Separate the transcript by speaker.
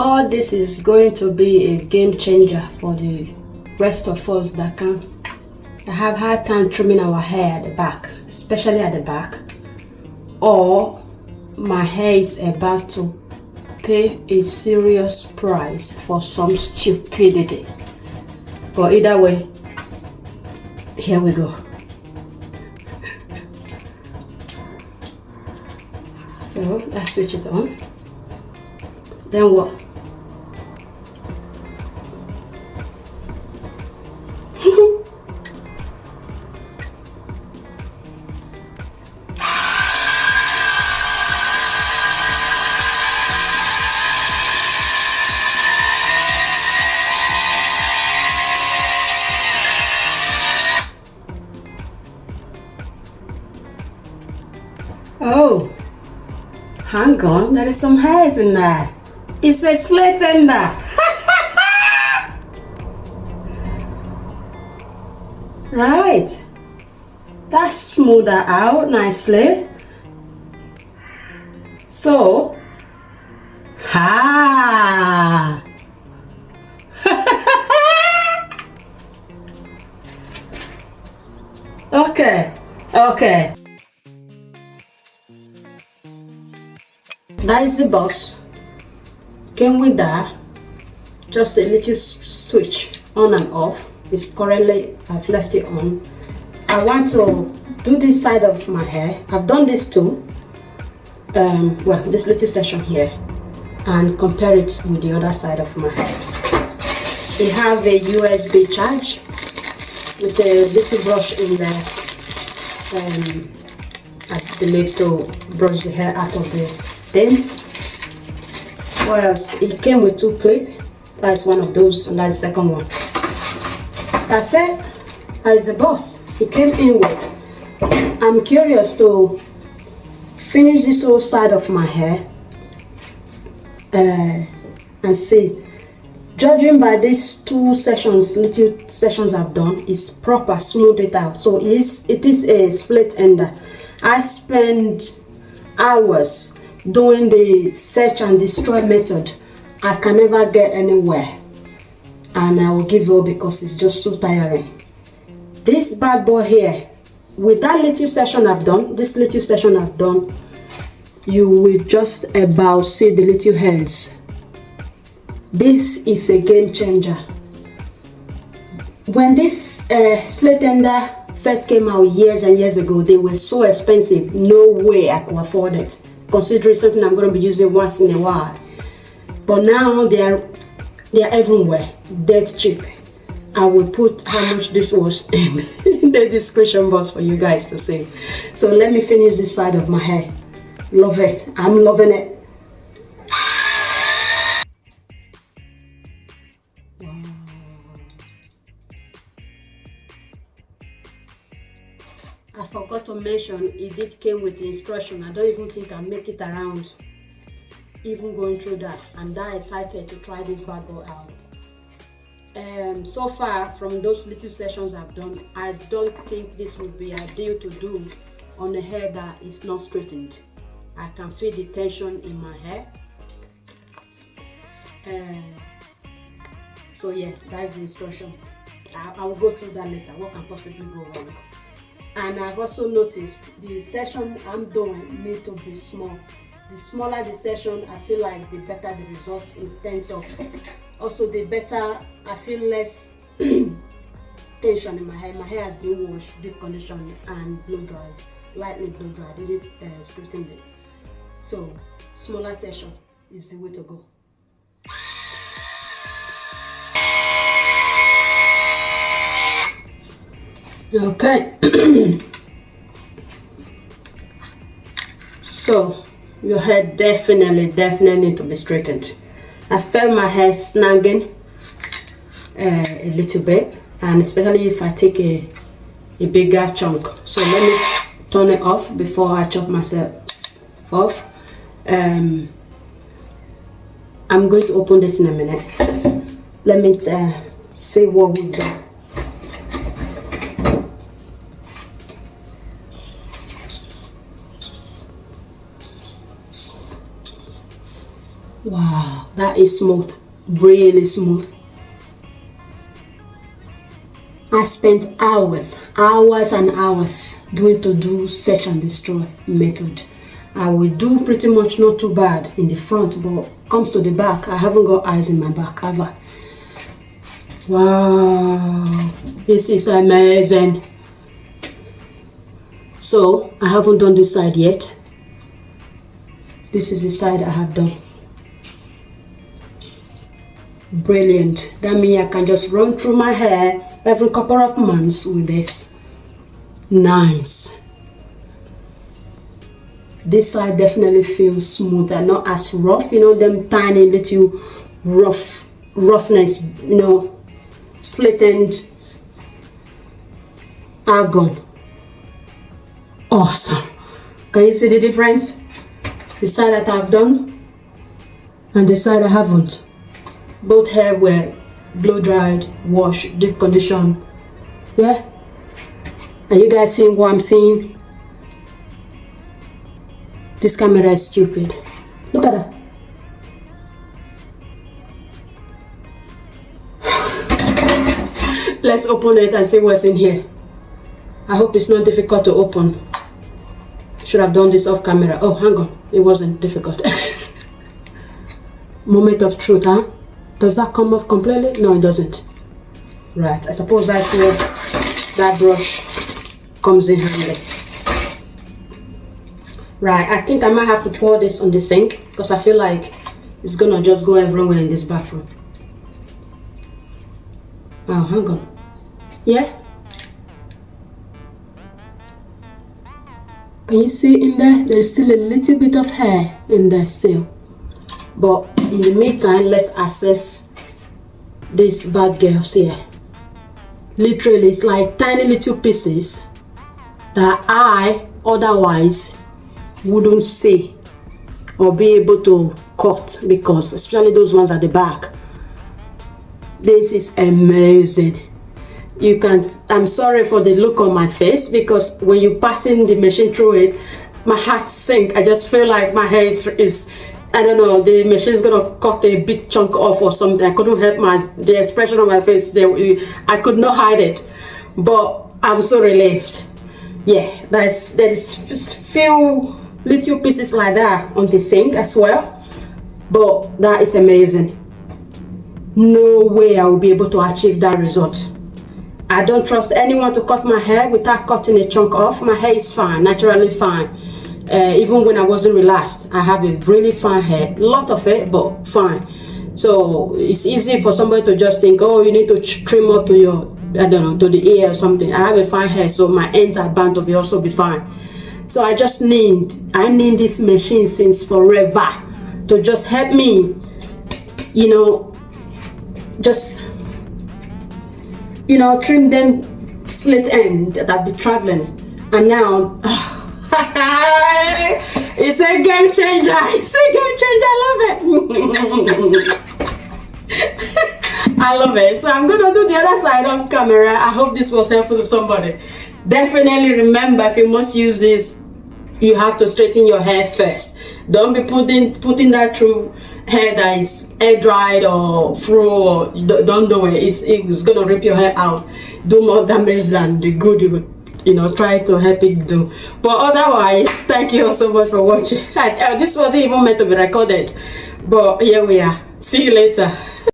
Speaker 1: All this is going to be a game changer for the rest of us that have hard time trimming our hair at the back, especially at the back, or my hair is about to pay a serious price for some stupidity. But either way, here we go. So let's switch it on. Then what? Oh, hang on, there is some hairs in there. It's a split ender. Right, that's smoothed out nicely. So, okay. That is the box. Came with that. Just a little switch on and off. It's currently, I've left it on. I want to do this side of my hair. I've done this too. Well, this little section here, and compare it with the other side of my hair. We have a USB charge with a little brush in there. I believe to brush the hair out of the thing. What else? It came with 2 clips. That's one of those, and that's the second one. That's it. That is the box it came in with. I'm curious to finish this whole side of my hair and see. Judging by these 2 sessions, little sessions I've done, is proper, smooth it out. So it is a split ender. I spend hours doing the search and destroy method. I can never get anywhere, and I will give up because it's just so tiring. This bad boy here, with that little session I've done, you will just about see the little hairs. This is a game changer. When this split ender first came out years and years ago, they were so expensive. No way I could afford it, considering something I'm going to be using once in a while. But now they are everywhere, dead cheap. I will put how much this was in the description box for you guys to see. So let me finish this side of my hair. Love it. I'm loving it. Wow. I forgot to mention it did came with instruction. I don't even think I'll make it around even going through that. I'm that excited to try this bad boy out. So far from those little sessions I've done, I don't think this would be ideal to do on a hair that is not straightened. I can feel the tension in my hair. So yeah, that's the instruction. I will go through that later, what can possibly go wrong. And I've also noticed the session I'm doing need to be small. The smaller the session, I feel like the better the result in terms of, also the better I feel less tension in my hair. My hair has been washed, deep conditioned, and blow dried, lightly blow dried. I didn't straighten it. So smaller session is the way to go. Okay. So your hair definitely need to be straightened. I felt my hair snagging a little bit, and especially if I take a bigger chunk. So let me turn it off before I chop myself off. I'm going to open this in a minute. Let me see what we've done. Wow. that is smooth, really smooth. I spent hours and hours do search and destroy method. I will do pretty much not too bad in the front, but comes to the back, I haven't got eyes in my back, have I? Wow, this is amazing. So I haven't done this side yet. This is the side I have done. Brilliant. That means I can just run through my hair every couple of months with this. Nice. This side definitely feels smoother, not as rough, you know, them tiny little roughness, you know, split end are gone. Awesome. Can you see the difference? The side that I've done and the side I haven't. Both hair were blow dried, washed, deep condition. Yeah? Are you guys seeing what I'm seeing? This camera is stupid. Look at that. Let's open it and see what's in here. I hope it's not difficult to open. Should have done this off camera. Oh, hang on. It wasn't difficult. Moment of truth, huh? Does that come off completely? No, it doesn't. Right, I suppose that's where that brush comes in handy. Right, I think I might have to pour this on the sink because I feel like it's gonna just go everywhere in this bathroom. Oh, hang on. Yeah? Can you see in there? There's still a little bit of hair in there still. But in the meantime, let's assess these bad girls here. Literally, it's like tiny little pieces that I otherwise wouldn't see or be able to cut, because especially those ones at the back. This is amazing. You can't, I'm sorry for the look on my face, because when you're passing the machine through it, my heart sinks. I just feel like my hair is I don't know, the machine's gonna cut a big chunk off or something. I couldn't help the expression on my face there. I could not hide it, but I'm so relieved. Yeah, there's few little pieces like that on the sink as well, but that is amazing. No way I will be able to achieve that result. I don't trust anyone to cut my hair without cutting a chunk off. My hair is fine, naturally fine. Even when I wasn't relaxed, I have a really fine hair, lot of it, but fine. So it's easy for somebody to just think, oh, you need to trim up to your, I don't know, to the ear or something. I have a fine hair, so my ends are bound to also be fine. So I need this machine since forever to just help me, you know, just, you know, trim them split end that be traveling. And now, it's a game changer. It's a game changer. I love it. I love it. So I'm gonna do the other side of camera. I hope this was helpful to somebody. Definitely remember, if you must use this, you have to straighten your hair first. Don't be putting that through hair that is air dried or fro, or don't do it. It's gonna rip your hair out, do more damage than the good you would, you know, try to help it do. But otherwise, thank you all so much for watching. This wasn't even meant to be recorded, but here we are. See you later.